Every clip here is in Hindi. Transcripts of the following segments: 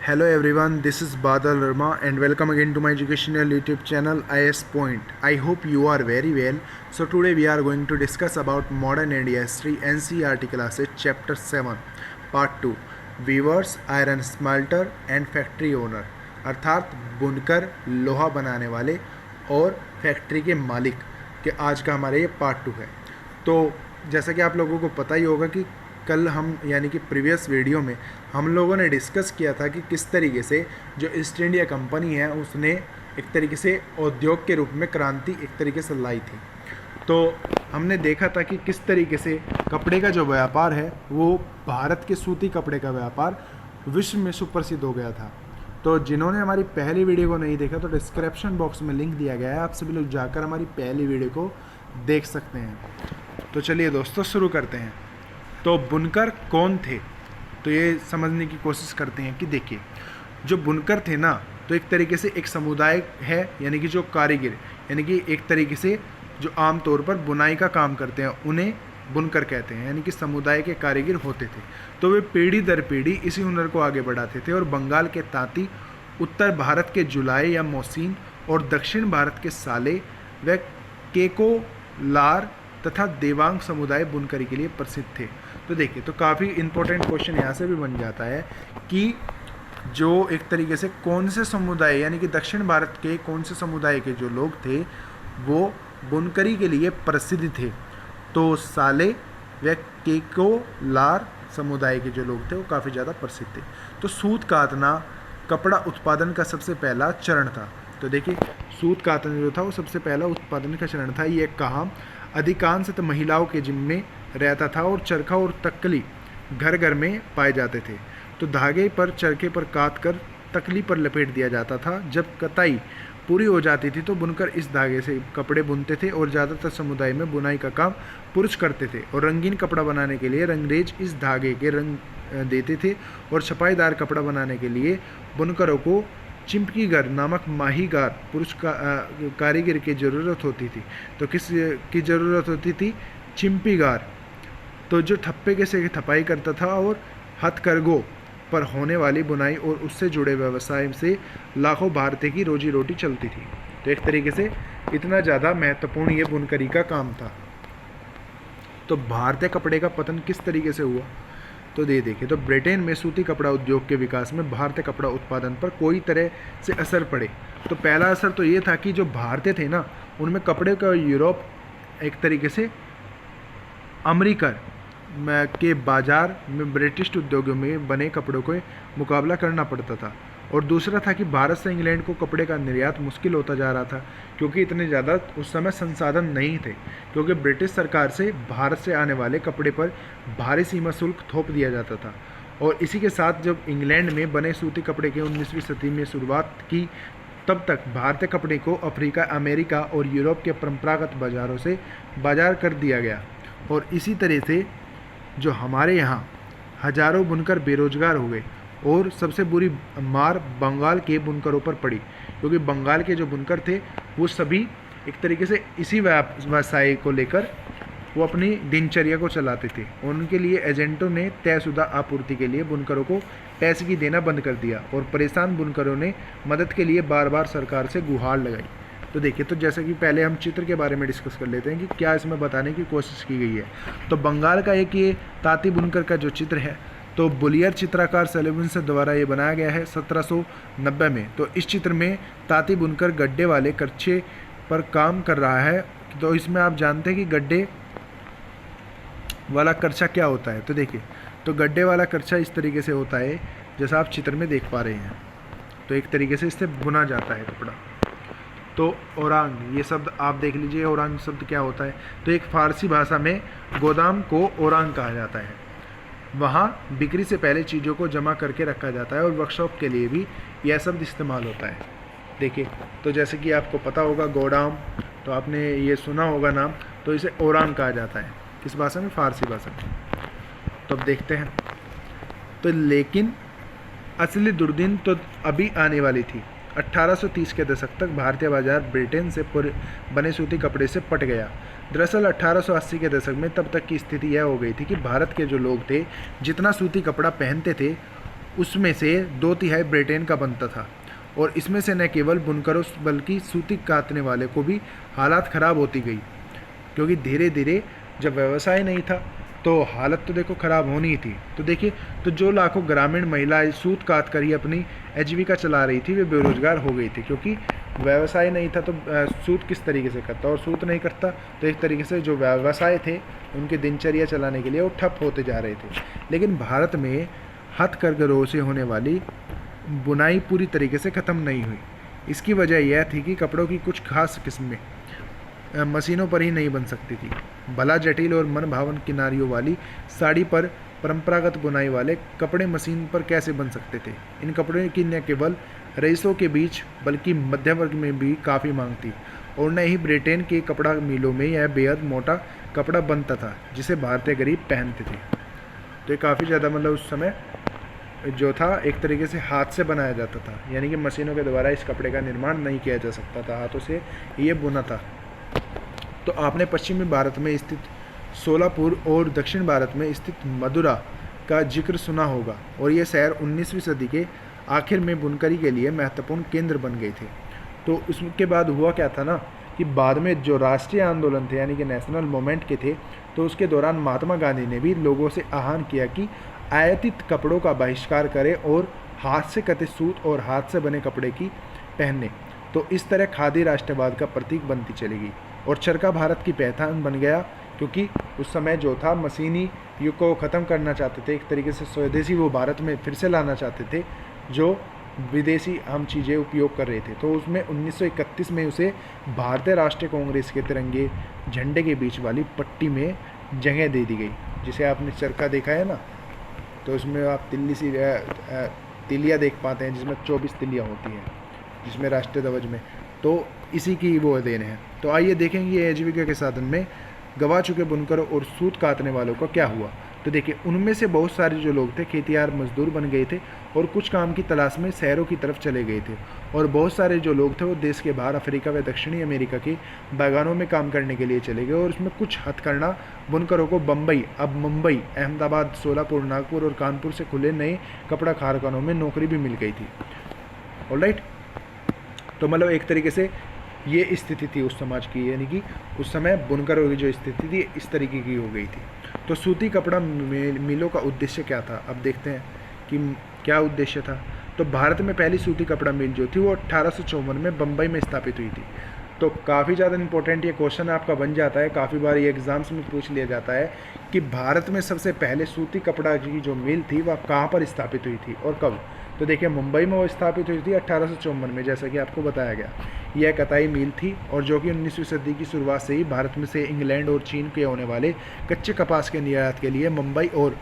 Hello everyone, this is Badal Verma and welcome again to my educational YouTube channel IS Point. I hope you are very well. So today we are going to discuss about modern India history NCERT classes chapter 7 part 2 Weavers, Iron Smelter and Factory Owner अर्थात बुनकर, लोहा बनाने वाले और फैक्ट्री के मालिक के आज का हमारा ये पार्ट 2 है। तो जैसा कि आप लोगों को पता ही होगा कि कल हम यानी कि प्रीवियस वीडियो में हम लोगों ने डिस्कस किया था कि किस तरीके से जो ईस्ट इंडिया कंपनी है उसने एक तरीके से उद्योग के रूप में क्रांति एक तरीके से लाई थी। तो हमने देखा था कि किस तरीके से कपड़े का जो व्यापार है वो भारत के सूती कपड़े का व्यापार विश्व में सुप्रसिद्ध हो गया था। तो जिन्होंने हमारी पहली वीडियो को नहीं देखा तो डिस्क्रिप्शन बॉक्स में लिंक दिया गया है, आप सभी लोग जाकर हमारी पहली वीडियो को देख सकते हैं। तो चलिए दोस्तों शुरू करते हैं। तो बुनकर कौन थे, तो ये समझने की कोशिश करते हैं कि देखिए जो बुनकर थे ना, तो एक तरीके से एक समुदाय है यानी कि जो कारीगर यानी कि एक तरीके से जो आम तौर पर बुनाई का काम करते हैं उन्हें बुनकर कहते हैं, यानी कि समुदाय के कारीगर होते थे। तो वे पीढ़ी दर पीढ़ी इसी हुनर को आगे बढ़ाते थे और बंगाल के तांती, उत्तर भारत के जुलाई या मोहसिन और दक्षिण भारत के साले व केकोलार तथा देवांग समुदाय बुनकरी के लिए प्रसिद्ध थे। तो देखिए तो काफ़ी इंपॉर्टेंट क्वेश्चन यहाँ से भी बन जाता है कि जो एक तरीके से कौन से समुदाय यानी कि दक्षिण भारत के कौन से समुदाय के जो लोग थे वो बुनकरी के लिए प्रसिद्ध थे। तो साले व केकोलार समुदाय के जो लोग थे वो काफ़ी ज़्यादा प्रसिद्ध थे। तो सूत कातना कपड़ा उत्पादन का सबसे पहला चरण था। तो देखिए सूत कातना जो था वो सबसे पहला उत्पादन का चरण था। ये काम अधिकांशतः महिलाओं के जिम्मे रहता था और चरखा और तकली घर घर में पाए जाते थे। तो धागे पर चरखे पर काट कर तकली पर लपेट दिया जाता था। जब कताई पूरी हो जाती थी तो बुनकर इस धागे से कपड़े बुनते थे और ज़्यादातर समुदाय में बुनाई का काम पुरुष करते थे। और रंगीन कपड़ा बनाने के लिए रंगरेज इस धागे के रंग देते थे और छपाईदार कपड़ा बनाने के लिए बुनकरों को चिंपकीगर नामक माहीगार पुरुष कारीगर की ज़रूरत होती थी। तो किस की ज़रूरत होती थी? चिंपीगार, तो जो ठप्पे के से थपाई करता था और हथकरघों पर होने वाली बुनाई और उससे जुड़े व्यवसाय से लाखों भारतीय की रोजी रोटी चलती थी। तो एक तरीके से इतना ज़्यादा महत्वपूर्ण ये बुनकरी का काम था। तो भारतीय कपड़े का पतन किस तरीके से हुआ, तो देखिए तो ब्रिटेन में सूती कपड़ा उद्योग के विकास में भारतीय कपड़ा उत्पादन पर कोई तरह से असर पड़े। तो पहला असर तो ये था कि जो भारतीय थे ना उनमें कपड़े का यूरोप एक तरीके से अमेरिका के बाज़ार में ब्रिटिश उद्योगों में बने कपड़ों को मुकाबला करना पड़ता था। और दूसरा था कि भारत से इंग्लैंड को कपड़े का निर्यात मुश्किल होता जा रहा था क्योंकि इतने ज़्यादा उस समय संसाधन नहीं थे, क्योंकि ब्रिटिश सरकार से भारत से आने वाले कपड़े पर भारी सीमा शुल्क थोप दिया जाता था। और इसी के साथ जब इंग्लैंड में बने सूती कपड़े के 19वीं सदी में शुरुआत की तब तक भारतीय कपड़े को अफ्रीका, अमेरिका और यूरोप के परंपरागत बाज़ारों से बाजार कर दिया गया। और इसी तरह से जो हमारे यहाँ हजारों बुनकर बेरोजगार हो गए और सबसे बुरी मार बंगाल के बुनकरों पर पड़ी, क्योंकि बंगाल के जो बुनकर थे वो सभी एक तरीके से इसी व्यवसाय को लेकर वो अपनी दिनचर्या को चलाते थे। उनके लिए एजेंटों ने तयशुदा आपूर्ति के लिए बुनकरों को पैसे की देना बंद कर दिया और परेशान बुनकरों ने मदद के लिए बार बार सरकार से गुहार लगाई। तो देखिए तो जैसे कि पहले हम चित्र के बारे में डिस्कस कर लेते हैं कि क्या इसमें बताने की कोशिश की गई है। तो बंगाल का एक ये तांती बुनकर का जो चित्र है तो बुलियर चित्रकार सेलिविंस द्वारा ये बनाया गया है 1790 में। तो इस चित्र में तांती बुनकर गड्ढे वाले करछे पर काम कर रहा है। तो इसमें आप जानते हैं कि गड्ढे वाला करछा क्या होता है। तो देखिए तो गड्ढे वाला करछा इस तरीके से होता है जैसा आप चित्र में देख पा रहे हैं। तो एक तरीके से इससे बुना जाता है कपड़ा। तो ओरांग ये शब्द आप देख लीजिए, ओरांग शब्द क्या होता है। तो एक फारसी भाषा में गोदाम को ओरांग कहा जाता है। वहाँ बिक्री से पहले चीज़ों को जमा करके रखा जाता है और वर्कशॉप के लिए भी यह शब्द इस्तेमाल होता है। देखिए तो जैसे कि आपको पता होगा गोडाम, तो आपने ये सुना होगा नाम, तो इसे ओरांग कहा जाता है। किस भाषा में? फारसी भाषा में। तो अब देखते हैं। तो लेकिन असली दुर्दिन तो अभी आने वाली थी। 1830 के दशक तक भारतीय बाजार ब्रिटेन से बने सूती कपड़े से पट गया। दरअसल 1880 के दशक में तब तक की स्थिति यह हो गई थी कि भारत के जो लोग थे जितना सूती कपड़ा पहनते थे उसमें से 2/3 ब्रिटेन का बनता था। और इसमें से न केवल बुनकरों बल्कि सूती कातने वाले को भी हालात ख़राब होती गई, क्योंकि धीरे धीरे जब व्यवसाय नहीं था तो हालत तो देखो ख़राब होनी ही थी। तो देखिए, तो जो लाखों ग्रामीण महिलाएं सूत कात कर ही अपनी आजीविका चला रही थी वे बेरोजगार हो गई थी, क्योंकि व्यवसाय नहीं था। तो सूत किस तरीके से करता, और सूत नहीं करता तो एक तरीके से जो व्यवसाय थे उनके दिनचर्या चलाने के लिए वो ठप होते जा रहे थे। लेकिन भारत में हथकरघरों से होने वाली बुनाई पूरी तरीके से ख़त्म नहीं हुई। इसकी वजह यह थी कि कपड़ों की कुछ खास किस्में मशीनों पर ही नहीं बन सकती थी। भला जटिल और मन भावन किनारियों वाली साड़ी पर परंपरागत बुनाई वाले कपड़े मशीन पर कैसे बन सकते थे। इन कपड़ों की न केवल रईसों के बीच बल्कि मध्य वर्ग में भी काफ़ी मांग थी, और न ही ब्रिटेन के कपड़ा मिलों में यह बेहद मोटा कपड़ा बनता था जिसे भारतीय गरीब पहनते थे। तो ये काफ़ी ज़्यादा मतलब उस समय जो था एक तरीके से हाथ से बनाया जाता था, यानी कि मशीनों के द्वारा इस कपड़े का निर्माण नहीं किया जा सकता था, हाथों से ये बुना था। तो आपने पश्चिमी भारत में स्थित सोलापुर और दक्षिण भारत में स्थित मदुरा का जिक्र सुना होगा, और ये शहर 19वीं सदी के आखिर में बुनकरी के लिए महत्वपूर्ण केंद्र बन गए थे। तो उसके बाद हुआ क्या था ना कि बाद में जो राष्ट्रीय आंदोलन थे यानी कि नेशनल मूवमेंट के थे, तो उसके दौरान महात्मा गांधी ने भी लोगों से आह्वान किया कि आयातित कपड़ों का बहिष्कार करें और हाथ से कते सूत और हाथ से बने कपड़े की पहने। तो इस तरह खादी राष्ट्रवाद का प्रतीक बनती चलेगी और चरखा भारत की पहचान बन गया, क्योंकि उस समय जो था मशीनी युग को ख़त्म करना चाहते थे, एक तरीके से स्वदेशी वो भारत में फिर से लाना चाहते थे जो विदेशी हम चीज़ें उपयोग कर रहे थे। तो उसमें 1931 में उसे भारतीय राष्ट्रीय कांग्रेस के तिरंगे झंडे के बीच वाली पट्टी में जगह दे दी गई, जिसे आपने चरखा देखा है ना, तो उसमें आप तिलियाँ देख पाते हैं जिसमें 24 तिलियाँ होती हैं जिसमें राष्ट्रीय ध्वज में, तो इसी की वो देन है। तो आइए देखेंगे ये आजीविका के साधन में गवा चुके बुनकरों और सूत कातने वालों का क्या हुआ। तो देखिए, उनमें से बहुत सारे जो लोग थे खेतियार मजदूर बन गए थे और कुछ काम की तलाश में शहरों की तरफ चले गए थे, और बहुत सारे जो लोग थे वो देश के बाहर अफ्रीका व दक्षिणी अमेरिका के बागानों में काम करने के लिए चले गए। और उसमें कुछ हथकरघा बुनकरों को बम्बई, अब मुंबई, अहमदाबाद, सोलापुर, नागपुर और कानपुर से खुले नए कपड़ा कारखानों में नौकरी भी मिल गई थी। ऑलराइट, तो मतलब एक तरीके से ये स्थिति थी उस समाज की, यानी कि उस समय बुनकरों की जो स्थिति थी इस तरीके की हो गई थी। तो सूती कपड़ा मिलों का उद्देश्य क्या था, अब देखते हैं कि क्या उद्देश्य था। तो भारत में पहली सूती कपड़ा मिल जो थी वो 1854 में बम्बई में स्थापित हुई थी। तो काफ़ी ज़्यादा इंपॉर्टेंट ये क्वेश्चन आपका बन जाता है, काफ़ी बार ये एग्जाम्स में पूछ लिया जाता है कि भारत में सबसे पहले सूती कपड़ा की जो मिल थी वह कहाँ पर स्थापित हुई थी और कब। तो देखिए, मुंबई में वो स्थापित हुई थी 1854 में, जैसा कि आपको बताया गया। यह कताई मिल थी और जो कि 19वीं सदी की शुरुआत से ही भारत में से इंग्लैंड और चीन के होने वाले कच्चे कपास के निर्यात के लिए मुंबई और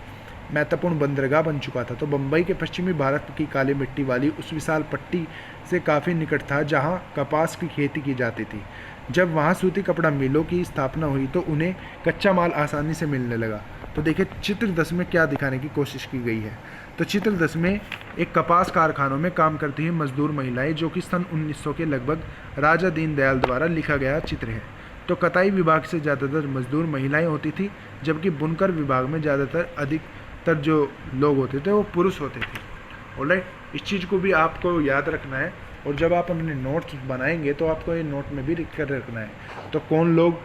महत्वपूर्ण बंदरगाह बन चुका था। तो मुंबई के पश्चिमी भारत की काली मिट्टी वाली उस विशाल पट्टी से काफ़ी निकट था जहां कपास की खेती की जाती थी। जब वहां सूती कपड़ा मिलों की स्थापना हुई तो उन्हें कच्चा माल आसानी से मिलने लगा। तो देखिए, चित्र 10 में क्या दिखाने की कोशिश की गई है। तो चित्र 10 में एक कपास कारखानों में काम करती हुई मजदूर महिलाएं, जो कि सन 1900 के लगभग राजा दीनदयाल द्वारा लिखा गया चित्र है। तो कताई विभाग से ज़्यादातर मजदूर महिलाएं होती थी, जबकि बुनकर विभाग में अधिकतर जो लोग होते थे वो पुरुष होते थे। ऑलराइट, इस चीज़ को भी आपको याद रखना है, और जब आप अपने नोट्स बनाएंगे तो आपको ये नोट में भी लिख कर रखना है। तो कौन लोग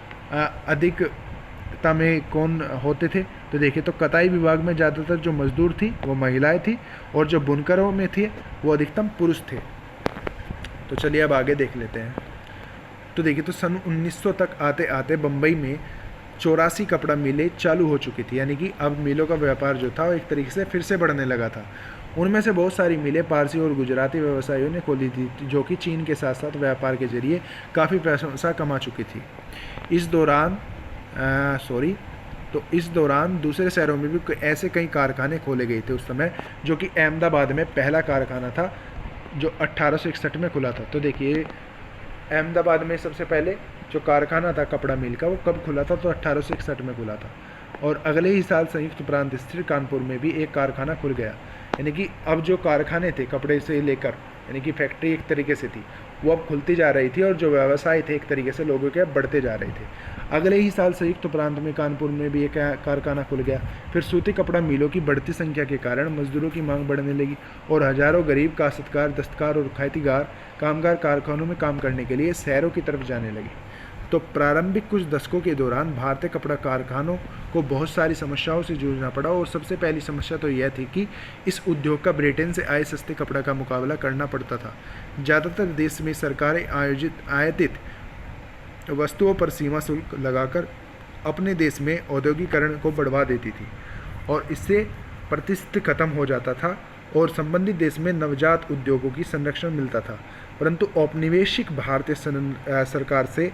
अधिकता में कौन होते थे, तो देखिए, तो कताई विभाग में ज़्यादातर जो मजदूर थी वो महिलाएं थी, और जो बुनकरों में थे वो अधिकतम पुरुष थे। तो चलिए अब आगे देख लेते हैं। तो देखिए, तो सन 1900 तक आते आते बम्बई में 84 कपड़ा मिलें चालू हो चुकी थी, यानी कि अब मिलों का व्यापार जो था वो एक तरीके से फिर से बढ़ने लगा था। उनमें से बहुत सारी मिलें पारसी और गुजराती व्यवसायियों ने खोली थी, जो कि चीन के साथ साथ व्यापार के जरिए काफ़ी प्रशंसा कमा चुकी थी। इस दौरान दूसरे शहरों में भी ऐसे कई कारखाने खोले गए थे उस समय, जो कि अहमदाबाद में पहला कारखाना था जो 1861 में खुला था। तो देखिए, अहमदाबाद में सबसे पहले जो कारखाना था कपड़ा मिल का वो कब खुला था, तो 1861 में खुला था। और अगले ही साल संयुक्त प्रांत स्थित कानपुर में भी एक कारखाना खुल गया, यानी कि अब जो कारखाने थे कपड़े से लेकर यानी कि फैक्ट्री एक तरीके से थी, वो अब खुलती जा रही थी और जो व्यवसाय थे एक तरीके से लोगों के बढ़ते जा रहे थे। अगले ही साल संयुक्त प्रांत में कानपुर में भी एक कारखाना खुल गया। फिर सूती कपड़ा मिलों की बढ़ती संख्या के कारण मजदूरों की मांग बढ़ने लगी और हजारों गरीब काश्तकार, दस्तकार और खातीगार कामगार कारखानों में काम करने के लिए शहरों की तरफ जाने लगे। तो प्रारंभिक कुछ दशकों के दौरान भारतीय कपड़ा कारखानों को बहुत सारी समस्याओं से जूझना पड़ा और सबसे पहली समस्या तो यह थी कि इस उद्योग का ब्रिटेन से आए सस्ते कपड़ा का मुकाबला करना पड़ता था। ज़्यादातर देश में सरकारें आयातित वस्तुओं पर सीमा शुल्क लगाकर अपने देश में औद्योगिकरण को बढ़वा देती थी और इससे प्रतिष्ठित खत्म हो जाता था और संबंधित देश में नवजात उद्योगों की संरक्षण मिलता था। परंतु औपनिवेशिक भारतीय सरकार से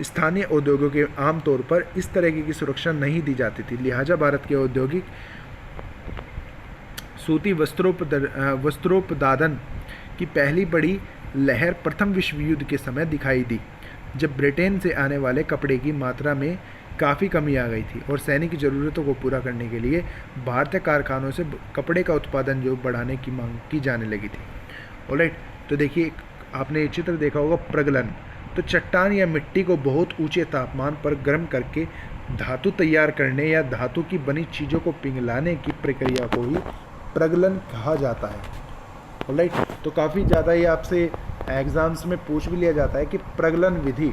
स्थानीय उद्योगों के आमतौर पर इस तरह की सुरक्षा नहीं दी जाती थी। लिहाजा भारत के औद्योगिक सूती वस्त्रोत्पादन की पहली बड़ी लहर प्रथम विश्व युद्ध के समय दिखाई दी, जब ब्रिटेन से आने वाले कपड़े की मात्रा में काफ़ी कमी आ गई थी और सैनिक ज़रूरतों को पूरा करने के लिए भारतीय कारखानों से कपड़े का उत्पादन जो बढ़ाने की मांग की जाने लगी थी। ऑलराइट, तो देखिए आपने ये चित्र देखा होगा प्रगलन। तो चट्टान या मिट्टी को बहुत ऊंचे तापमान पर गर्म करके धातु तैयार करने या धातु की बनी चीज़ों को पिघलाने की प्रक्रिया को ही प्रगलन कहा जाता है। ऑलराइट, तो काफ़ी ज़्यादा ये आपसे एग्जाम्स में पूछ भी लिया जाता है कि प्रगलन विधि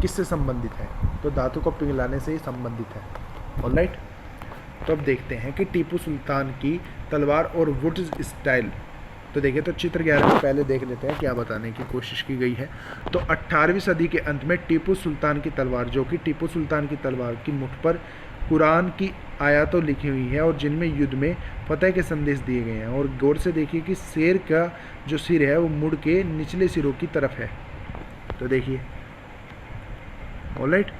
किससे संबंधित है, तो धातु को पिघलाने से ही संबंधित है। ऑलराइट, तो अब देखते हैं कि टीपू सुल्तान की तलवार और वुड्स स्टाइल। तो देखिए, तो चित्र 11 में पहले देख लेते हैं क्या बताने की कोशिश की गई है। तो 18वीं सदी के अंत में टीपू सुल्तान की तलवार, जो कि टीपू सुल्तान की तलवार की मुठ पर कुरान की आयतों लिखी हुई है और जिनमें युद्ध में फतेह के संदेश दिए गए हैं। और गौर से देखिए कि शेर का जो सिर है वो मुड़ के निचले सिरों की तरफ है। तो देखिए, ऑलराइट,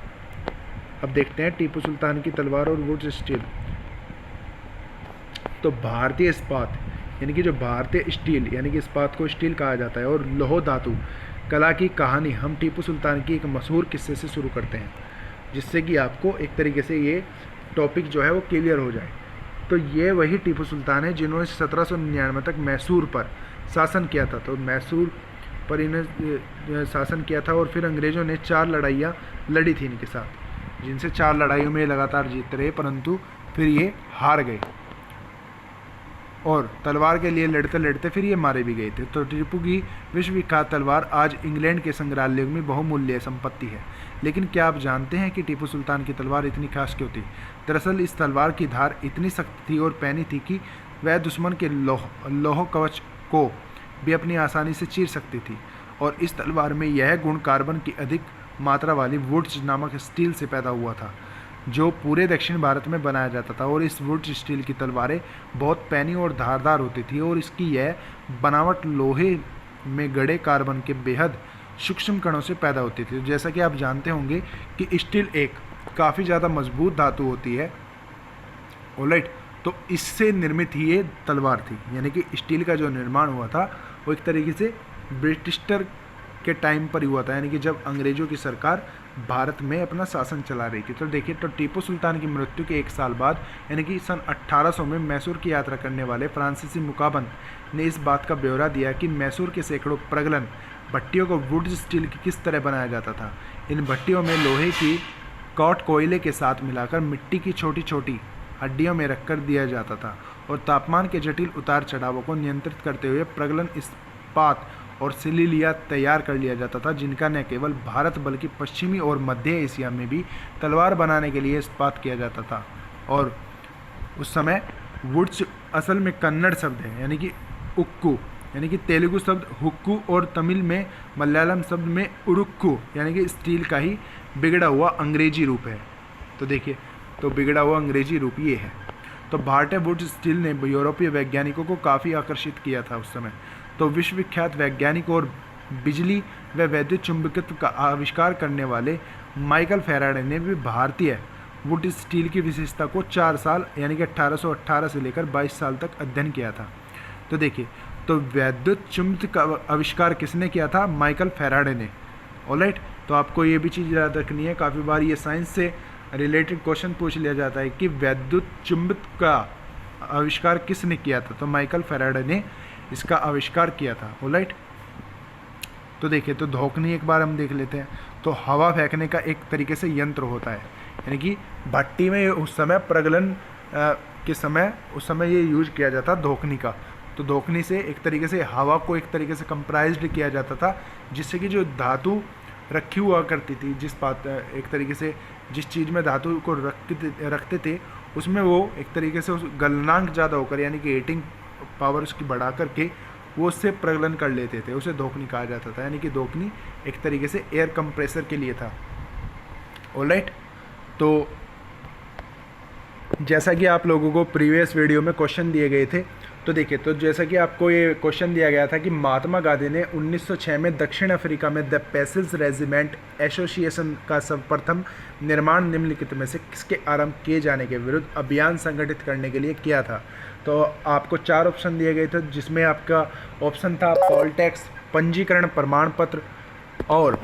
अब देखते हैं टीपू सुल्तान की तलवार और वुड स्टील। तो भारतीय इस्पात यानी कि जो भारतीय स्टील यानी कि इस्पात को स्टील कहा जाता है और लौह धातु कला की कहानी हम टीपू सुल्तान की एक मशहूर किस्से से शुरू करते हैं, जिससे कि आपको एक तरीके से ये टॉपिक जो है वो क्लियर हो जाए। तो ये वही टीपू सुल्तान है जिन्होंने 1799 तक मैसूर पर शासन किया था। तो मैसूर पर इन्हें शासन किया था और फिर अंग्रेज़ों ने 4 लड़ाइयाँ लड़ी थी इनके साथ, जिनसे 4 लड़ाइयों में लगातार जीतते रहे, परंतु फिर ये हार गए और तलवार के लिए लड़ते लड़ते फिर ये मारे भी गए थे। तो टीपू की विश्वविख्यात तलवार आज इंग्लैंड के संग्रहालयों में बहुमूल्य संपत्ति है। लेकिन क्या आप जानते हैं कि टीपू सुल्तान की तलवार इतनी खास क्यों थी? दरअसल इस तलवार की धार इतनी सख्त थी और पैनी थी कि वह दुश्मन के लौह कवच को भी अपनी आसानी से चीर सकती थी। और इस तलवार में यह गुण कार्बन की अधिक मात्रा वाली वुड्स नामक स्टील से पैदा हुआ था, जो पूरे दक्षिण भारत में बनाया जाता था। और इस वुड स्टील की तलवारें बहुत पैनी और धारदार होती थी और इसकी यह बनावट लोहे में गड़े कार्बन के बेहद सूक्ष्म कणों से पैदा होती थी। जैसा कि आप जानते होंगे कि स्टील एक काफ़ी ज़्यादा मजबूत धातु होती है। ऑलराइट, तो इससे निर्मित ही ये तलवार थी, यानी कि स्टील का जो निर्माण हुआ था वो एक तरीके से ब्रिटिशर के टाइम पर हुआ था, यानी कि जब अंग्रेज़ों की सरकार भारत में अपना शासन चला रही थी। तो देखिए, तो टीपू सुल्तान की मृत्यु के 1 साल बाद यानी कि सन 1800 में मैसूर की यात्रा करने वाले फ्रांसीसी मुकाबन ने इस बात का ब्यौरा दिया कि मैसूर के सैकड़ों प्रगलन भट्टियों को वुड स्टील की किस तरह बनाया जाता था। इन भट्टियों में लोहे की कॉट कोयले के साथ मिलाकर मिट्टी की छोटी छोटी हड्डियों में रखकर दिया जाता था और तापमान के जटिल उतार चढ़ावों को नियंत्रित करते हुए प्रगलन इस्पात और सिलिलिया तैयार कर लिया जाता था, जिनका न केवल भारत बल्कि पश्चिमी और मध्य एशिया में भी तलवार बनाने के लिए इस्पात किया जाता था। और उस समय वुड्स असल में कन्नड़ शब्द है, यानी कि उक्कू, यानी कि तेलुगु शब्द हुक्कू और तमिल में मलयालम शब्द में उरुक्कू, यानी कि स्टील का ही बिगड़ा हुआ अंग्रेजी रूप है। तो देखिए, तो बिगड़ा हुआ अंग्रेजी रूप ये है। तो भारतीय वुड स्टील ने यूरोपीय वैज्ञानिकों को काफ़ी आकर्षित किया था उस समय। तो विश्वविख्यात वैज्ञानिक और बिजली व वैद्युत चुंबकत्व का आविष्कार करने वाले माइकल फैराडे ने भी भारतीय वुड स्टील की विशेषता को 4 साल यानी कि 1818 से लेकर 22 साल तक अध्ययन किया था। तो देखिए, तो वैद्युत चुंबकत्व का आविष्कार किसने किया था? माइकल फैराडे ने। ऑलराइट, तो आपको ये भी चीज़ याद रखनी है, काफ़ी बार ये साइंस से रिलेटेड क्वेश्चन पूछ लिया जाता है कि वैद्युत चुंबकत्व का आविष्कार किसने किया था? तो माइकल फैराडे ने इसका आविष्कार किया था। ऑलराइट, तो देखिए, तो धोकनी एक बार हम देख लेते हैं। तो हवा फेंकने का एक तरीके से यंत्र होता है, यानी कि भट्टी में उस समय प्रगलन के समय उस समय ये यूज किया जाता धोकनी का। तो धोकनी से एक तरीके से हवा को एक तरीके से कंप्राइज्ड किया जाता था, जिससे कि जो धातु रखी हुआ करती थी, एक तरीके से जिस चीज़ में धातु को रखते थे उसमें वो एक तरीके से उस गलनांक ज़्यादा होकर, यानी कि हीटिंग पावर उसकी बढ़ा करके वो उससे प्रगलन कर लेते थे, उसे धोकनी कहा जाता था। यानी कि धोकनी एक तरीके से एयर कंप्रेसर के लिए था। ऑलराइट, तो जैसा कि आप लोगों को प्रीवियस वीडियो में क्वेश्चन दिए गए थे, तो देखिए, तो जैसा कि आपको ये क्वेश्चन दिया गया था कि महात्मा गांधी ने 1906 में दक्षिण अफ्रीका में द पैसेज रेजिमेंट एसोसिएशन का सर्वप्रथम निर्माण निम्नलिखित में से किसके आरंभ किए जाने के विरुद्ध अभियान संगठित करने के लिए किया था। तो आपको 4 ऑप्शन दिए गए थे, जिसमें आपका ऑप्शन था पॉल टैक्स, पंजीकरण प्रमाण पत्र, और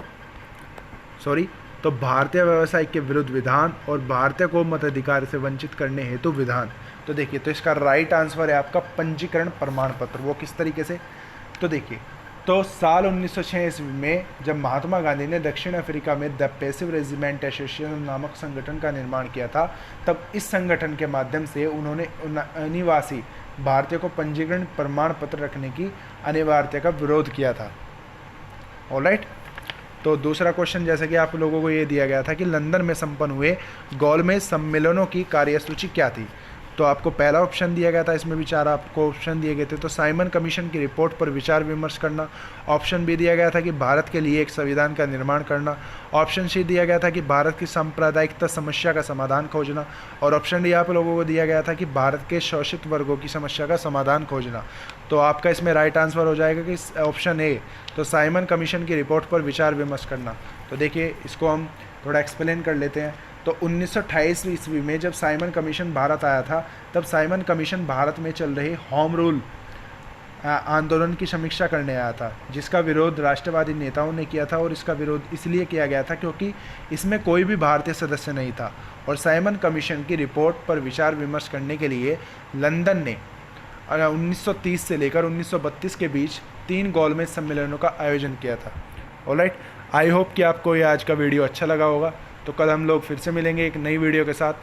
तो भारतीय व्यवसाय के विरुद्ध विधान, और भारतीय को मताधिकार से वंचित करने हेतु विधान। तो देखिए, तो इसका राइट आंसर है आपका पंजीकरण प्रमाण पत्र। वो किस तरीके से, तो देखिए, तो साल 1906 ईस्वी में जब महात्मा गांधी ने दक्षिण अफ्रीका में द पैसिव रेजिमेंट एसोसिएशन नामक संगठन का निर्माण किया था, तब इस संगठन के माध्यम से उन्होंने अनिवासी भारतीयों को पंजीकरण प्रमाण पत्र रखने की अनिवार्यता का विरोध किया था। ऑलराइट, तो दूसरा क्वेश्चन जैसा कि आप लोगों को ये दिया गया था कि लंदन में संपन्न हुए गोलमेज सम्मेलनों की कार्यसूची क्या थी। तो आपको पहला ऑप्शन दिया गया था, इसमें भी 4 आपको ऑप्शन दिए गए थे। तो साइमन कमीशन की रिपोर्ट पर विचार विमर्श करना, ऑप्शन बी दिया गया था कि भारत के लिए एक संविधान का निर्माण करना, ऑप्शन सी दिया गया था कि भारत की सांप्रदायिकता समस्या का समाधान खोजना, और ऑप्शन डी आप लोगों को दिया गया था कि भारत के शोषित वर्गों की समस्या का समाधान खोजना। तो आपका इसमें राइट आंसर हो जाएगा कि ऑप्शन ए, तो साइमन कमीशन की रिपोर्ट पर विचार विमर्श करना। तो देखिए, इसको हम थोड़ा एक्सप्लेन कर लेते हैं। तो 1928 ईस्वी में जब साइमन कमीशन भारत आया था, तब साइमन कमीशन भारत में चल रहे होम रूल आंदोलन की समीक्षा करने आया था, जिसका विरोध राष्ट्रवादी नेताओं ने किया था। और इसका विरोध इसलिए किया गया था क्योंकि इसमें कोई भी भारतीय सदस्य नहीं था। और साइमन कमीशन की रिपोर्ट पर विचार विमर्श करने के लिए लंदन ने 1930 से लेकर 1932 के बीच 3 गोलमेज सम्मेलनों का आयोजन किया था। ऑलराइट, आई होप कि आपको ये आज का वीडियो अच्छा लगा होगा। तो कल हम लोग फिर से मिलेंगे एक नई वीडियो के साथ।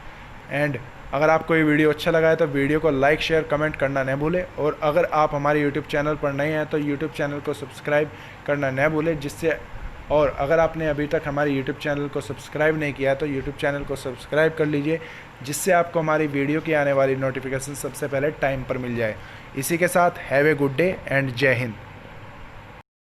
एंड अगर आपको ये वीडियो अच्छा लगा है तो वीडियो को लाइक शेयर कमेंट करना न भूलें। और अगर आप हमारे यूट्यूब चैनल पर नए हैं तो यूट्यूब चैनल को सब्सक्राइब करना न भूलें, जिससे, और अगर आपने अभी तक हमारे यूट्यूब चैनल को सब्सक्राइब नहीं किया तो यूट्यूब चैनल को सब्सक्राइब कर लीजिए, जिससे आपको हमारी वीडियो की आने वाली नोटिफिकेशन सबसे पहले टाइम पर मिल जाए। इसी के साथ have a good day and जय हिंद।